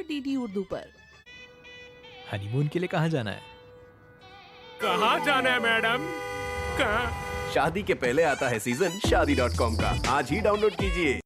DD Urdu पर। Honeymoon के लिए कहाँ जाना है? कहाँ जाना है मैडम? कहाँ? शादी के पहले आता है सीजन शादी.com का। आज ही डाउनलोड कीजिए।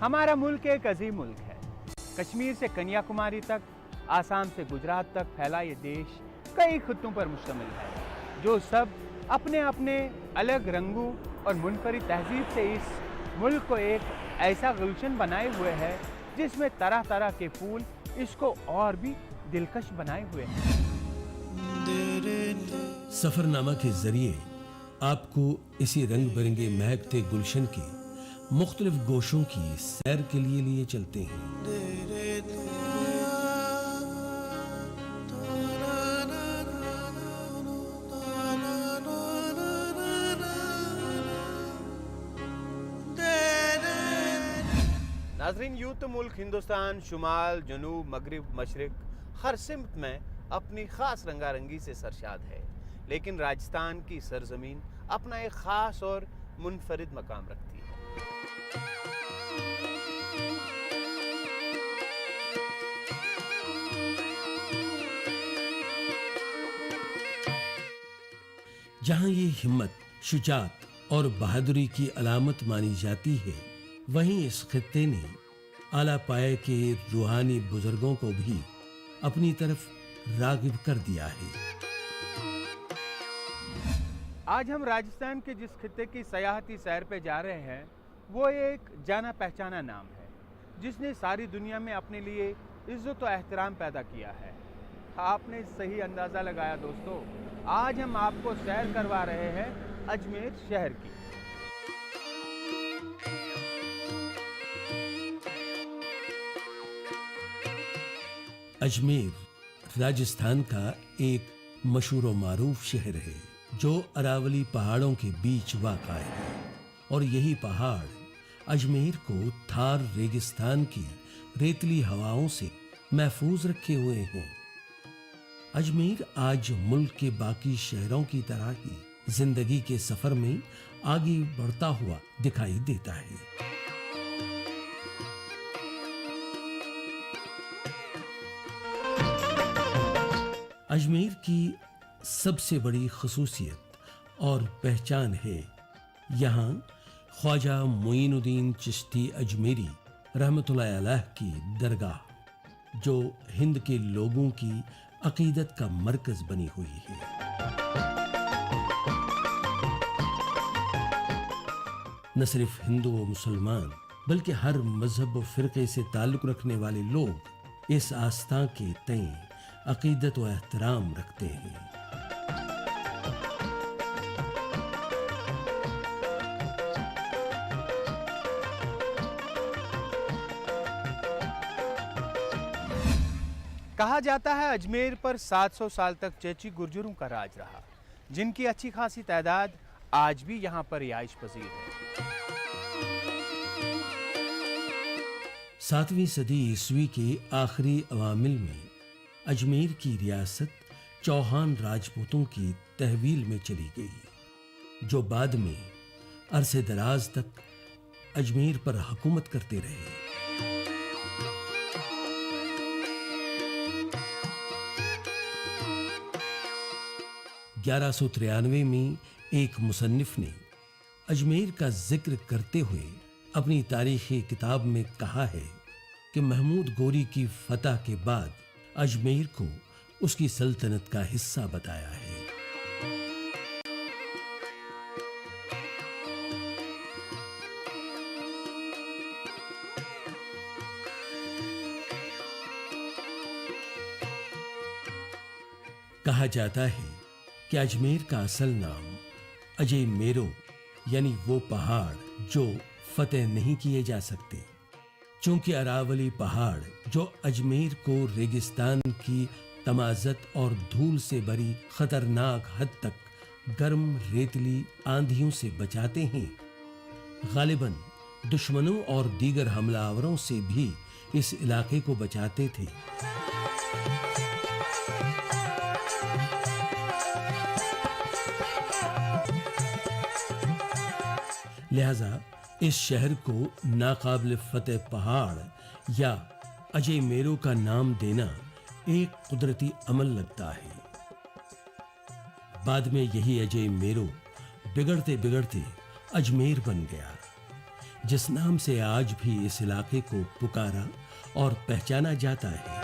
हमारा मुल्क एक अजीम मुल्क है। कश्मीर से कन्याकुमारी तक, आसाम से गुजरात तक फैला ये देश कई खित्तों पर मुश्तमिल है, जो सब अपने अपने अलग रंगों और मुनफरिद तहजीब से इस मुल्क को एक ऐसा गुलशन बनाए हुए है जिसमें तरह तरह के फूल इसको और भी दिलकश बनाए हुए हैं। सफरनामा के जरिए आपको इसी रंग बिरंगे महकते गुलशन के मुख्तलिफ गोशों की सैर के लिए चलते हैं। नाज़रीन, यूं तो मुल्क हिंदुस्तान शुमाल, जनूब, मगरिब, मशरिक हर सिमत में अपनी ख़ास रंगारंगी से सरशाद है, लेकिन राजस्थान की सरजमीन अपना एक ख़ास और मुनफरिद मकाम रखती है। जहाँ ये हिम्मत, शुजात और बहादुरी की अलामत मानी जाती है, वहीं इस खित्ते ने आला पाए के रूहानी बुजुर्गों को भी अपनी तरफ रागिब कर दिया है। आज हम राजस्थान के जिस खित्ते की सयाहती सैर पे जा रहे हैं, वो एक जाना पहचाना नाम है जिसने सारी दुनिया में अपने लिए इज्जत और एहतराम पैदा किया है। आपने सही अंदाज़ा लगाया दोस्तों, आज हम आपको सैर करवा रहे हैं अजमेर शहर की। अजमेर राजस्थान का एक मशहूर व मारूफ शहर है जो अरावली पहाड़ों के बीच वाक़ा है, और यही पहाड़ अजमेर को थार रेगिस्तान की रेतली हवाओं से महफूज रखे हुए हैं। अजमेर आज मुल्क के बाकी शहरों की तरह ही जिंदगी के सफर में आगे बढ़ता हुआ दिखाई देता है। अजमेर की सबसे बड़ी खसूसियत और पहचान है यहाँ ख्वाजा मोइनुद्दीन चिश्ती अजमेरी रहमतुल्लाह अलैह की दरगाह, जो हिंद के लोगों की अकीदत का मरकज बनी हुई है। न सिर्फ हिंदू व मुसलमान बल्कि हर मजहब व फिरके से ताल्लुक रखने वाले लोग इस आस्था के तय अकीदत व एहतराम रखते हैं। कहा जाता है अजमेर पर 700 साल तक चेची गुर्जरों का राज रहा, जिनकी अच्छी खासी तादाद आज भी यहाँ पर रिहाइश पजीर है। 7वीं सदी ईस्वी के आखिरी अवामिल में अजमेर की रियासत चौहान राजपूतों की तहवील में चली गई, जो बाद में अरसे दराज तक अजमेर पर हुकूमत करते रहे। 1193 में एक मुसन्निफ ने अजमेर का जिक्र करते हुए अपनी तारीखी किताब में कहा है कि महमूद गोरी की फतह के बाद अजमेर को उसकी सल्तनत का हिस्सा बताया है। कहा जाता है कि अजमेर का असल नाम अजय मेरो यानी वो पहाड़ जो फतेह नहीं किए जा सकते, चूंकि अरावली पहाड़ जो अजमेर को रेगिस्तान की तमाजत और धूल से भरी खतरनाक हद तक गर्म रेतली आंधियों से बचाते हैं, गालिबन दुश्मनों और दीगर हमलावरों से भी इस इलाके को बचाते थे। लिहाजा इस शहर को नाकाबिल फतेह पहाड़ या अजय मेरो का नाम देना एक कुदरती अमल लगता है। बाद में यही अजय मेरो बिगड़ते बिगड़ते अजमेर बन गया, जिस नाम से आज भी इस इलाके को पुकारा और पहचाना जाता है।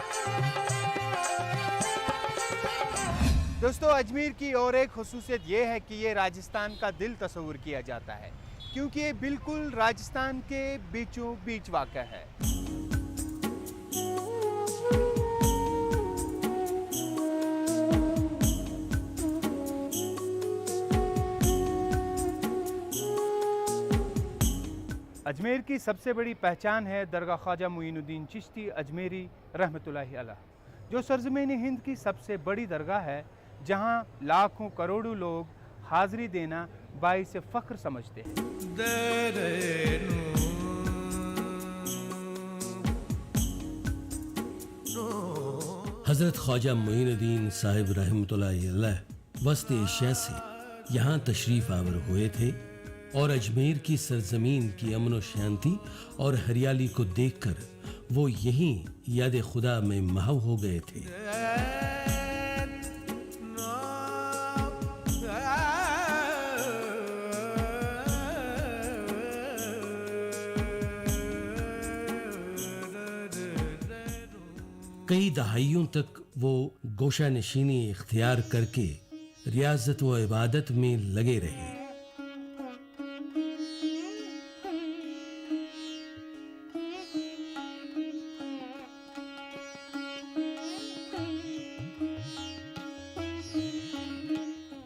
दोस्तों, अजमेर की और एक खुसूसियत यह है कि ये राजस्थान का दिल तस्वुर किया जाता है, क्योंकि ये बिल्कुल राजस्थान के बीचों बीच वाक़ा है। अजमेर की सबसे बड़ी पहचान है दरगाह ख्वाजा मुईनुद्दीन चिश्ती अजमेरी रहमतुल्लाहि अलैह, जो सरजमीन हिंद की सबसे बड़ी दरगाह है, जहां लाखों करोड़ों लोग हाजिरी देना बाइस फ़ख्र समझते हैं। हजरत ख्वाजा मुईनुद्दीन साहिब रहमतुल्लाहि अलैह वस्त एशिया से यहाँ तशरीफ आवर हुए थे और अजमेर की सरजमीन की अमन व शांति और हरियाली को देखकर वो यहीं याद खुदा में महव हो गए थे। कई दहाइयों तक वो गोशा नशीनी इख्तियार करके रियाजत व इबादत में लगे रहे।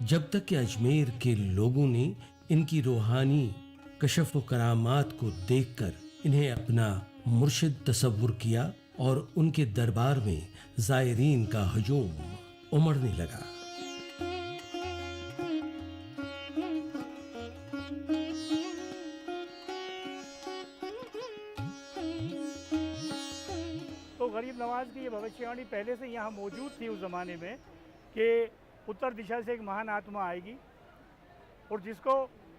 जब तक कि अजमेर के लोगों ने इनकी रूहानी कशफ व करामात को देखकर इन्हें अपना मुर्शिद तसव्वुर किया और उनके दरबार में ज़ायरीन का हजूम उमड़ने लगा। तो गरीब नवाज की ये भविष्यवाणी पहले से यहाँ मौजूद थी उस ज़माने में कि उत्तर दिशा से एक महान आत्मा आएगी और जिसको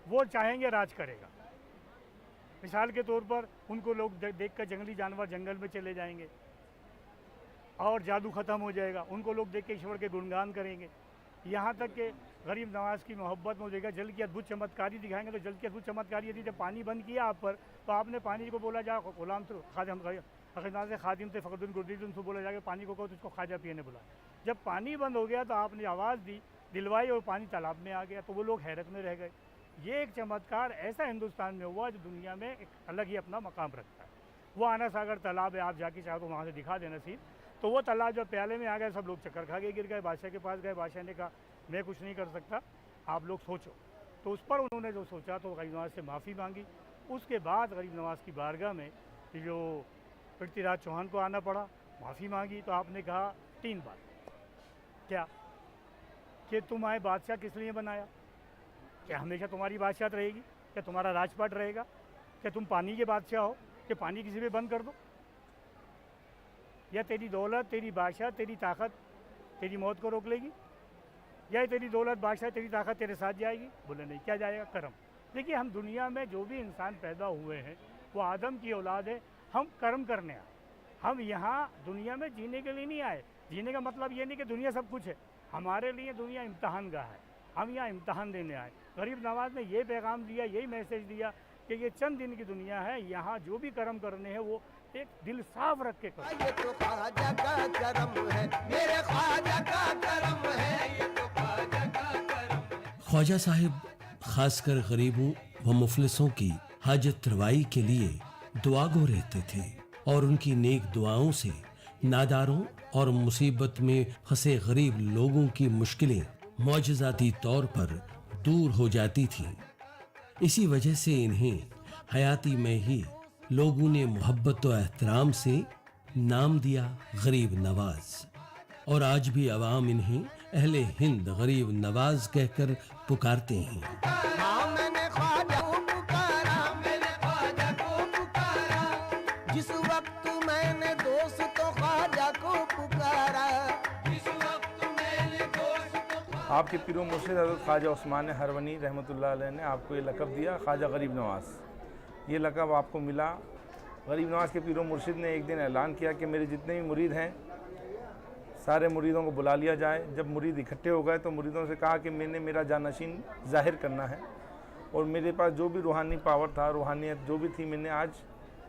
वो चाहेंगे राज करेगा। मिसाल के तौर पर उनको लोग देखकर जंगली जानवर जंगल में चले जाएंगे और जादू ख़त्म हो जाएगा। उनको लोग देख के ईश्वर के गुणगान करेंगे। यहाँ तक कि गरीब नवाज की मोहब्बत में हो जाएगा। जल की अद्भुत चमत्कारी दिखाएंगे तो जल की अद्भुत चमत्कारी यदि जब पानी बंद किया आप पर तो आपने पानी को बोला जा गुलाम तो खादिम से फ़खरुद्दीन गुरदीद उनको बोला जाएगा पानी को कहो तो उसको ख्वाजा पीने बुला। जब पानी बंद हो गया तो आपने आवाज़ दी, दिलवाई और पानी तालाब में आ गया, तो वो लोग हैरत में रह गए। ये एक चमत्कार ऐसा हिंदुस्तान में हुआ जो दुनिया में एक अलग ही अपना मकाम रखता है। वो आना सागर तालाब है, आप जाके चाहो तो वहाँ से दिखा देना सीन। तो वो तालाब जब प्याले में आ गए सब लोग चक्कर खा के गिर गए। बादशाह के पास गए, बादशाह ने कहा मैं कुछ नहीं कर सकता, आप लोग सोचो। तो उस पर उन्होंने जो सोचा तो गरीब नवाज से माफ़ी मांगी। उसके बाद गरीब नवाज की बारगाह में जो पृथ्वीराज चौहान को आना पड़ा, माफ़ी मांगी। तो आपने कहा 3 बात, क्या कि तुम आए बादशाह किस लिए बनाया, क्या हमेशा तुम्हारी बादशाहत रहेगी, क्या तुम्हारा राजपाट रहेगा, क्या तुम पानी के बादशाह हो कि पानी किसी पे बंद कर दो, या तेरी दौलत तेरी बादशाह तेरी ताकत तेरी मौत को रोक लेगी? या तेरी दौलत, बादशाह, तेरी ताकत तेरे साथ जाएगी? बोले नहीं। क्या जाएगा? कर्म। देखिए, हम दुनिया में जो भी इंसान पैदा हुए हैं वो आदम की औलाद है। हम कर्म करने आए। हम यहाँ दुनिया में जीने के लिए नहीं आए। जीने का मतलब ये नहीं कि दुनिया सब कुछ है। हमारे लिए दुनिया इम्तहान गाह है। हम यहाँ इम्तहान देने आए। गरीब नवाज ने ये पैगाम दिया, यही मैसेज दिया कि ये चंद दिन की दुनिया है, यहाँ जो भी कर्म करने हैं वो एक दिल साफ रख के करो। ये तो ख्वाजा का करम है, मेरे ख्वाजा का करम है, ये तो ख्वाजा का करम है। ख्वाजा साहिब खासकर गरीबों व मुफलिसों की हाजत रवाई के लिए दुआगो रहते थे और उनकी नेक दुआओं से नादारों और मुसीबत में फंसे गरीब लोगों की मुश्किलें मौजज़ाती तौर पर दूर हो जाती थीं। इसी वजह से इन्हें हयाती में ही लोगों ने मोहब्बत और एहतराम से नाम दिया गरीब नवाज, और आज भी अवाम इन्हें अहले हिंद गरीब नवाज कहकर पुकारते हैं। हाँ, मैंने ख्वाजा को पुकारा, मैंने ख्वाजा को पुकारा, जिस वक्त मैंने दोस्त तो ख्वाजा को पुकारा, जिस वक्त मैंने दोस्त तो। आपके पीरो मुर्शिद हज़रत ख्वाजा उस्मान हरवनी रहमतुल्लाह अलैह ने आपको ये लक़ब दिया ख्वाजा गरीब नवाज़। ये लक़ब आपको मिला। गरीब नवाज़ के पीरो मुर्शिद ने एक दिन ऐलान किया कि मेरे जितने भी मुरीद हैं सारे मुरीदों को बुला लिया जाए। जब मुरीद इकट्ठे हो गए तो मुरीदों से कहा कि मैंने मेरा जानशीन ज़ाहिर करना है और मेरे पास जो भी रूहानी पावर था, रूहानियत जो भी थी, मैंने आज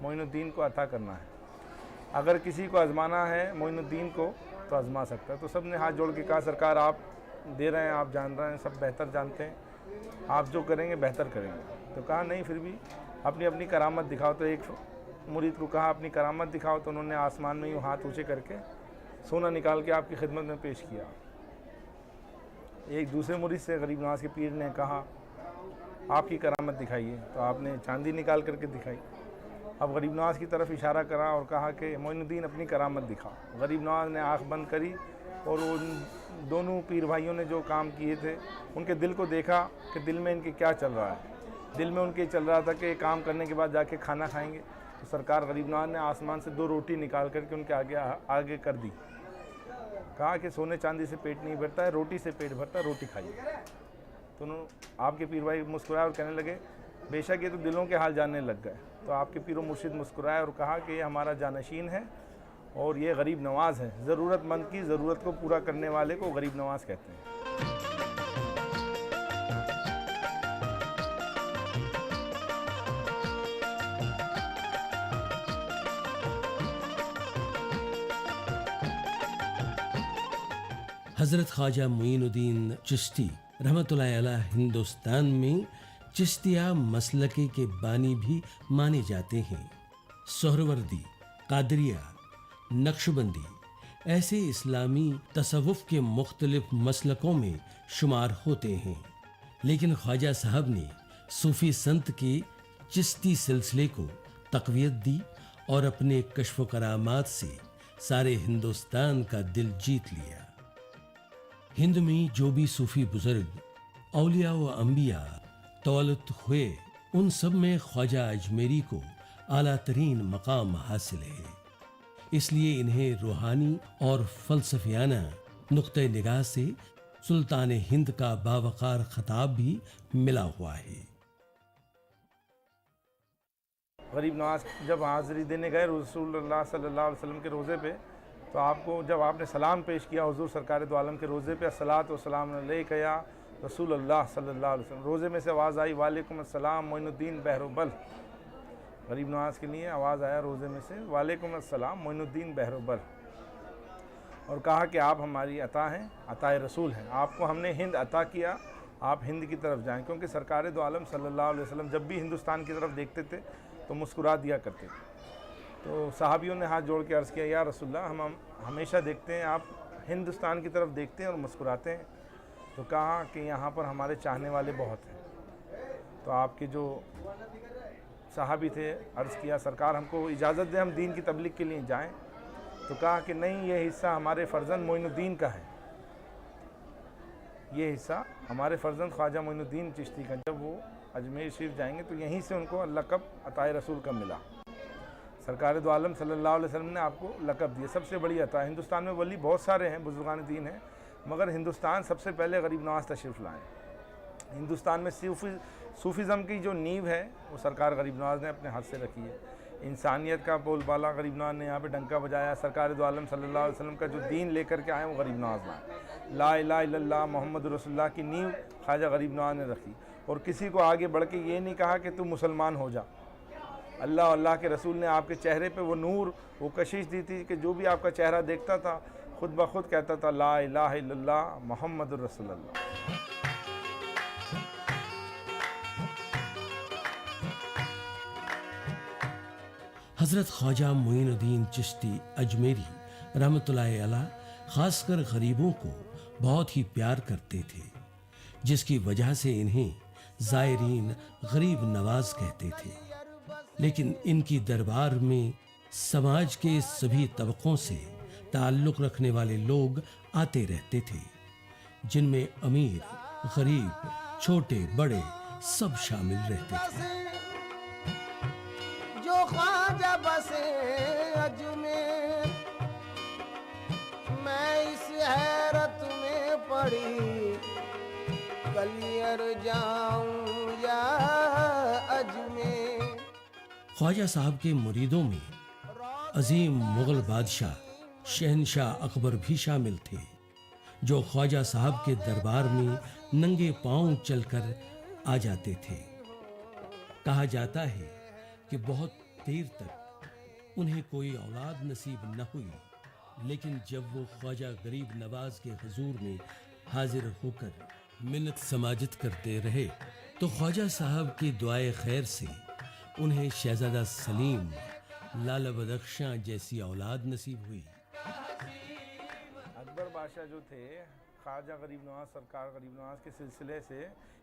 मोइनुद्दीन को अता करना है। अगर किसी को आज़माना है मोइनुद्दीन को तो आज़मा सकता है। तो सब ने हाथ जोड़ के कहा सरकार आप दे रहे हैं, आप जान रहे हैं, सब बेहतर जानते हैं, आप जो करेंगे बेहतर करेंगे। तो कहा नहीं, फिर भी अपनी अपनी करामत दिखाओ। तो एक मुरीद को कहा अपनी करामत दिखाओ, तो उन्होंने आसमान में यूँ हाथ ऊँचे करके सोना निकाल के आपकी खिदमत में पेश किया। एक दूसरे मुरीद से गरीब नवाज़ के पीर ने कहा आपकी करामत दिखाइए, तो आपने चांदी निकाल करके दिखाई। अब गरीब नवाज़ की तरफ इशारा करा और कहा कि मोइनुद्दीन अपनी करामत दिखा। गरीब नवाज़ ने आँख बंद करी और उन दोनों पीर भाइयों ने जो काम किए थे उनके दिल को देखा कि दिल में इनके क्या चल रहा है। दिल में उनके चल रहा था कि काम करने के बाद जाके खाना खाएंगे। तो सरकार गरीब नवाज़ ने आसमान से 2 रोटी निकाल करके उनके आगे कर दी। कहा कि सोने चांदी से पेट नहीं भरता है, रोटी से पेट भरता है, रोटी खाइए। तो आपके पीर भाई मुस्कुराए और कहने लगे बेशक ये तो दिलों के हाल जानने लग गए। तो आपके पीर मुर्शिद मुस्कुराए और कहा कि ये हमारा जानशीन है और ये गरीब नवाज़ है। ज़रूरतमंद की ज़रूरत को पूरा करने वाले को गरीब नवाज़ कहते हैं। हज़रत ख्वाजा मुईनुद्दीन चिश्ती रहमतुल्लाह अलैह हिंदुस्तान में चिश्तिया मसलके के बानी भी माने जाते हैं। सोहरवर्दी, कादरिया, नक्शबंदी ऐसे इस्लामी तसव्वुफ के मुख्तलिफ मसलकों में शुमार होते हैं, लेकिन ख्वाजा साहब ने सूफ़ी संत के चिश्ती सिलसिले को तक़वियत दी और अपने कश्फ करामात से सारे हिंदुस्तान का दिल जीत लिया। हिंद में जो भी सूफ़ी बुजुर्ग औलिया व अंबिया तौलत हुए, उन सब में ख्वाजा अजमेरी को आला तरीन मकाम हासिल है। इसलिए इन्हें रूहानी और फ़लसफ़ियाना नुक्ते निगाह से सुल्तान हिंद का बावकार खिताब भी मिला हुआ है। गरीब नवाज़ जब हाज़िरी देने गए रसूलुल्लाह सल्लल्लाहु अलैहि वसल्लम के रोज़े पे, तो आपको जब आपने सलाम पेश किया हुज़ूर सरकार दो आलम के रोज़े पे, अस्सलातु वस्सलाम अलैका या रसूलुल्लाह सल्लल्लाहु अलैहि वसल्लम, रोज़े में से आवाज़ आई वालेकुम अस्सलाम मोइनुद्दीन बहरुबल। गरीब नवाज़ के लिए आवाज़ आया रोज़े में से वालेकुम अस्सलाम मोइनुद्दीन बहरुबल, और कहा कि आप हमारी अता हैं, अताए रसूल हैं, आपको हमने हिंद अता किया, आप हिंद की तरफ जाएं। क्योंकि सरकार दो आलम सल्लल्लाहु अलैहि वसल्लम जब भी हिंदुस्तान की तरफ देखते थे तो मुस्कुरा दिया करते थे। तो सहाबियों ने हाथ जोड़ के अर्ज़ किया या रसूलल्लाह, हम हमेशा देखते हैं आप हिंदुस्तान की तरफ देखते हैं और मुस्कुराते हैं। तो कहा कि यहाँ पर हमारे चाहने वाले बहुत हैं। तो आपके जो सहाबी थे अर्ज़ किया सरकार हमको इजाज़त दें हम दीन की तबलीग के लिए जाएं। तो कहा कि नहीं, ये हिस्सा हमारे फ़र्जंद मोइनुद्दीन का है, ये हिस्सा हमारे फ़र्जंद ख्वाजा मोइनुद्दीन चिश्ती का। जब वो अजमेर शरीफ जाएंगे तो यहीं से उनको लक़ब अताए रसूल का मिला। सरकार दो आलम सल्लल्लाहु अलैहि वसल्लम ने आपको लक़ब दिया, सबसे बड़ी अता। हिंदुस्तान में वली बहुत सारे हैं, बुजुर्गान दीन हैं, मगर हिंदुस्तान सबसे पहले गरीब नवाज तशरीफ़ लाए। हिंदुस्तान में सूफ़िज़म की जो नींव है वो सरकार गरीब नवाज ने अपने हाथ से रखी है। इंसानियत का बोलबाला गरीब नवाज ने यहाँ पे डंका बजाया। सरकार दो आलम सल्लल्लाहु अलैहि वसल्लम का जो दीन लेकर के आए वो गरीब नवाज लाए। ला इलाहा इल्लल्लाह मोहम्मद रसूलुल्लाह की नींव ख्वाजा गरीब नवाज ने रखी, और किसी को आगे बढ़ के ये नहीं कहा कि तू मुसलमान हो जा। अल्लाह अल्लाह के रसूल ने आपके चेहरे पे वो नूर, वो कशिश दी थी कि जो भी आपका चेहरा देखता था खुद ब खुद कहता था ला इलाहा इल्लल्लाह मोहम्मद रसूलुल्लाह। हज़रत ख्वाजा मोइनुद्दीन चिश्ती अजमेरी रहमतुल्लाहि अलैह खासकर गरीबों को बहुत ही प्यार करते थे, जिसकी वजह से इन्हें ज़ायरीन गरीब नवाज कहते थे। लेकिन इनकी दरबार में समाज के सभी तबकों से ताल्लुक़ रखने वाले लोग आते रहते थे, जिनमें अमीर, गरीब, छोटे बड़े सब शामिल रहते थे। जो ख्वाजा बसे अजमेर, मैं इस हैरत में पड़ी, कलियर जाऊं या अजमेर। ख्वाजा साहब के मुरीदों में अजीम मुगल बादशाह शहनशाह अकबर भी शामिल थे, जो ख्वाजा साहब के दरबार में नंगे पांव चलकर आ जाते थे। कहा जाता है कि बहुत देर तक उन्हें कोई औलाद नसीब न हुई, लेकिन जब वो ख्वाजा गरीब नवाज के हुजूर में हाजिर होकर मिन्नत समाजत करते रहे तो ख्वाजा साहब की दुआए खैर से उन्हें शहजादा सलीम, लाला बदख्शां जैसी औलाद नसीब हुई। अकबर बादशाह जो थे, ख्वाजा गरीब नवाज, सरकार गरीब नवाज के सिलसिले से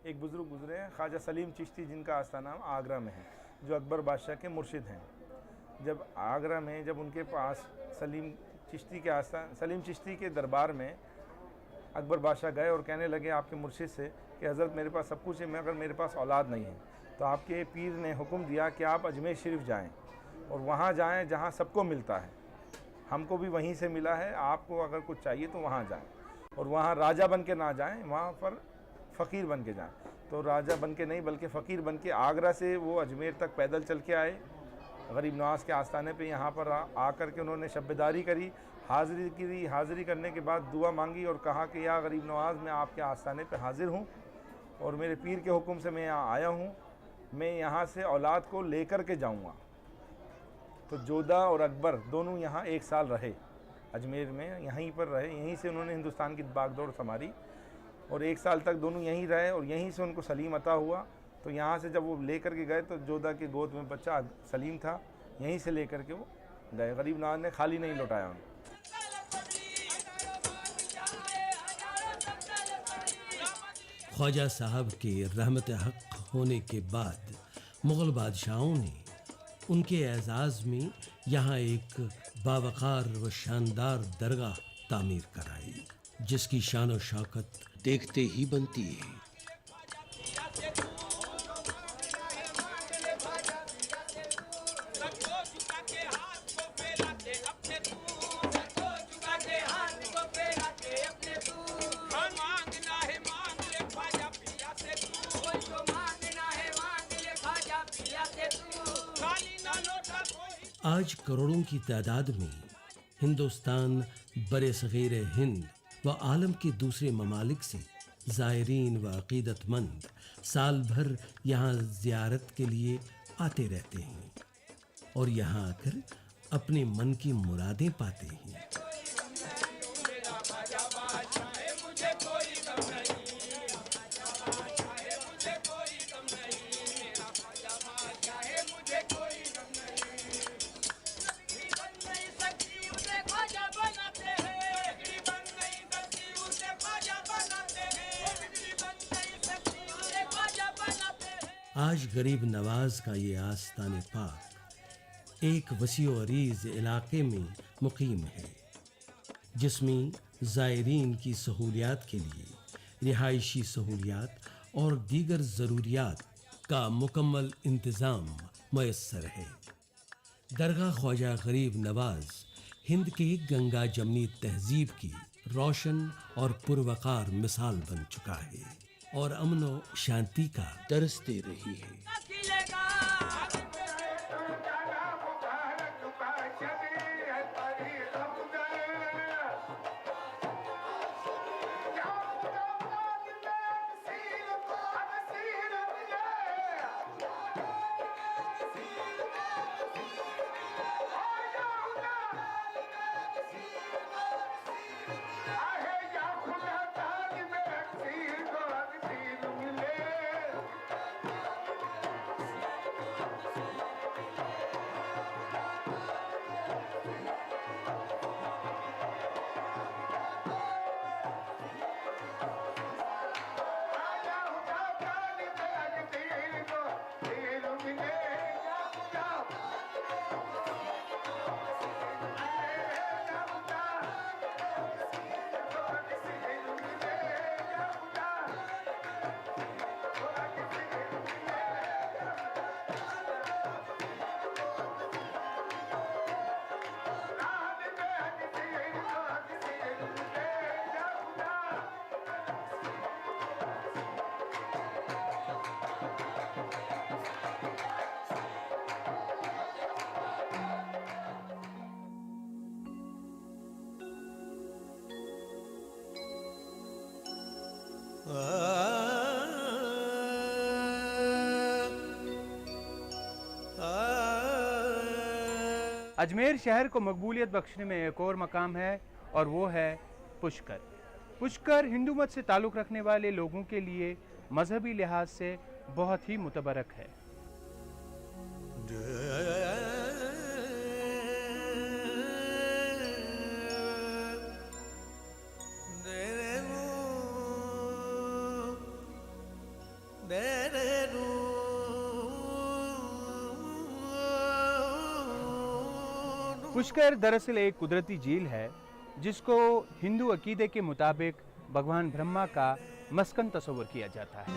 एक बुज़ुर्ग गुजरे हैं, ख्वाजा सलीम चिश्ती, जिनका आस्थाना आगरा में है, जो अकबर बादशाह के मुर्शिद हैं। जब आगरा में जब उनके पास सलीम चिश्ती के दरबार में अकबर बादशाह गए और कहने लगे आपके मुर्शिद से कि हज़रत मेरे पास सब कुछ है, मगर मेरे पास औलाद नहीं है, तो आपके पीर ने हुक्म दिया कि आप अजमेर शरीफ जाएं और वहाँ जाएं जहाँ सबको मिलता है। हमको भी वहीं से मिला है, आपको अगर कुछ चाहिए तो वहाँ जाएं, और वहाँ राजा बन के ना जाएं, वहाँ पर फ़कीर बन के जाएं। तो राजा बन के नहीं बल्कि फ़कीर बन के आगरा से वो अजमेर तक पैदल चल के आए। गरीब नवाज के आस्थाने पे यहाँ पर आकर के उन्होंने शब्बेदारी करी, हाज़िरी करने के बाद दुआ मांगी और कहा कि या गरीब नवाज, मैं आपके आस्थाने पे हाज़िर हूँ और मेरे पीर के हुक्म से मैं यहाँ आया हूँ, मैं यहाँ से औलाद को लेकर के जाऊँगा। तो जोधा और अकबर दोनों यहाँ 1 साल रहे, अजमेर में यहीं पर रहे, यहीं से उन्होंने हिंदुस्तान की बागडोर संभाली और 1 साल तक दोनों यहीं रहे और यहीं से उनको सलीम अता हुआ। तो यहाँ से जब वो लेकर के गए तो जोधा के गोद में बच्चा सलीम था, यहीं से लेकर के वो गए। गरीब नवाज ने खाली नहीं लौटाया उनको। ख्वाजा साहब के रहमत हक होने के बाद मुग़ल बादशाहों ने उनके एजाज़ में यहाँ एक बावक़ार व शानदार दरगाह तामीर कराई, जिसकी शान और शौकत देखते ही बनती है। आज करोड़ों की तादाद में हिंदुस्तान, बरे-सग़ीर हिंद व आलम के दूसरे ममालिक से ज़ायरीन व अक़ीदतमंद साल भर यहाँ ज़ियारत के लिए आते रहते हैं और यहाँ आकर अपने मन की मुरादें पाते हैं। आज गरीब नवाज का ये आस्ताने पाक एक वसीओ अरीज इलाके में मुकीम है, जिसमें ज़ायरीन की सहूलियात के लिए रिहायशी सहूलियात और दीगर ज़रूरियात का मुकम्मल इंतज़ाम मयस्सर है। दरगाह ख्वाजा गरीब नवाज हिंद के गंगा जमनी तहजीब की रोशन और पुरवकार मिसाल बन चुका है और अमन व शांति का दर्स दे रही है। अजमेर शहर को मकबूलियत बख्शने में एक और मकाम है और वो है पुष्कर। पुष्कर हिंदू मत से ताल्लुक़ रखने वाले लोगों के लिए मजहबी लिहाज से बहुत ही मुतबरक है। पुष्कर दरअसल एक कुदरती झील है जिसको हिंदू अकीदे के मुताबिक भगवान ब्रह्मा का मस्कन तस्वर किया जाता है।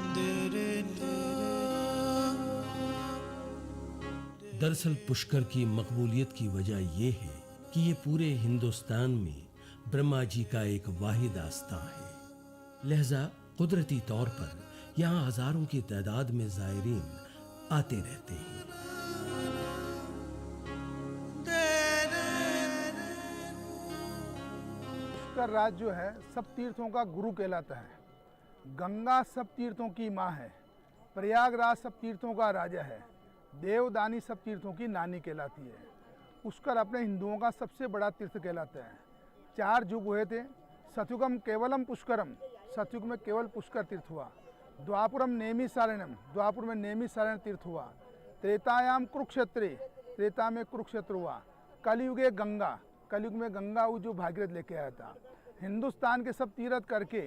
दरअसल पुष्कर की मकबूलियत की वजह यह है कि ये पूरे हिंदुस्तान में ब्रह्मा जी का एक वाहिद आस्था है। लिहाजा कुदरती तौर पर यहाँ हजारों की तादाद में ज़ायरीन आते रहते हैं। पुष्कर राज जो है सब तीर्थों का गुरु कहलाता है। गंगा सब तीर्थों की माँ है। प्रयागराज सब तीर्थों का राजा है। देवदानी सब तीर्थों की नानी कहलाती है। पुष्कर अपने हिंदुओं का सबसे बड़ा तीर्थ कहलाता है। 4 युग हुए थे। सतयुगम केवलम पुष्करम, सतयुग में केवल पुष्कर तीर्थ हुआ। द्वापुरम नेमी सारणम, द्वापुर में नेमी सारण तीर्थ हुआ। त्रेतायाम कुरुक्षेत्रे, त्रेता में कुरुक्षेत्र हुआ। कलयुगे गंगा, कलयुग में गंगा जो भागीरथ लेके आया था। हिंदुस्तान के सब तीर्थ करके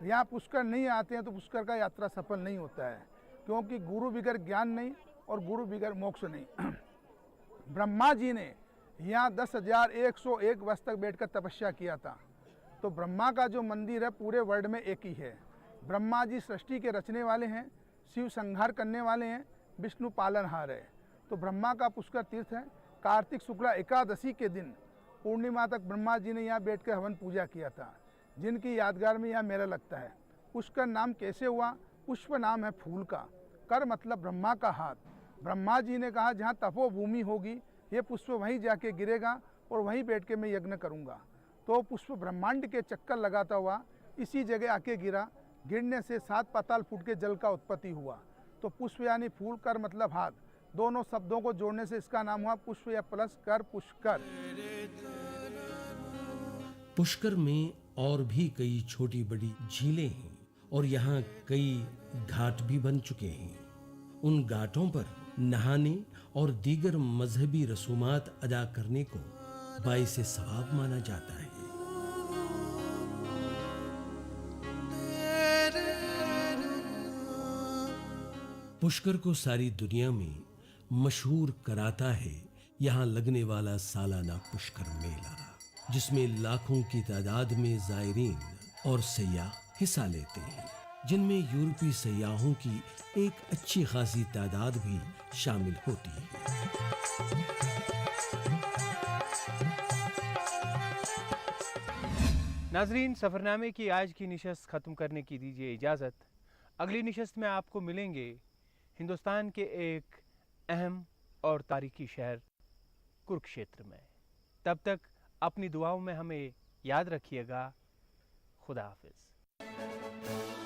यहाँ पुष्कर नहीं आते हैं तो पुष्कर का यात्रा सफल नहीं होता है, क्योंकि गुरु बिगर ज्ञान नहीं और गुरु बिगर मोक्ष नहीं। ब्रह्मा जी ने यहाँ 10,101 वर्ष तक बैठकर तपस्या किया था। तो ब्रह्मा का जो मंदिर है पूरे वर्ल्ड में एक ही है। ब्रह्मा जी सृष्टि के रचने वाले हैं, शिव संहार करने वाले हैं, विष्णु पालनहार है। तो ब्रह्मा का पुष्कर तीर्थ है। कार्तिक शुक्ला एकादशी के दिन पूर्णिमा तक ब्रह्मा जी ने यहाँ बैठकर हवन पूजा किया था, जिनकी यादगार में यहाँ मेला लगता है। पुष्कर नाम कैसे हुआ? पुष्प नाम है फूल का, कर मतलब ब्रह्मा का हाथ। ब्रह्मा जी ने कहा जहाँ तपोभूमि होगी ये पुष्प वहीं जाके गिरेगा और वहीं बैठ के मैं यज्ञ करूँगा। तो पुष्प ब्रह्मांड के चक्कर लगाता हुआ इसी जगह आके गिरा। गिरने से 7 पाताल फुट के जल का उत्पत्ति हुआ। तो पुष्प यानी फूल, कर मतलब हाथ, दोनों शब्दों को जोड़ने से इसका नाम हुआ पुष्प या प्लस कर पुष्कर। पुष्कर में और भी कई छोटी बड़ी झीलें हैं और यहाँ कई घाट भी बन चुके हैं। उन घाटों पर नहाने और दीगर मजहबी रसूमात अदा करने को बाइसे सवाब माना जाता है। पुष्कर को सारी दुनिया में मशहूर कराता है यहाँ लगने वाला सालाना पुष्कर मेला, जिसमें लाखों की तादाद में ज़ायरीन और सयाह हिस्सा लेते हैं। जिनमें यूरोपीय सयाहों की एक अच्छी खासी तादाद भी शामिल होती है। नाजरीन, सफ़रनामे की आज की निशस्त ख़त्म करने की दीजिए इजाज़त। अगली निशस्त में आपको मिलेंगे हिंदुस्तान के एक अहम और तारीखी शहर कुरुक्षेत्र में। तब तक अपनी दुआओं में हमें याद रखिएगा। खुदा हाफिज़।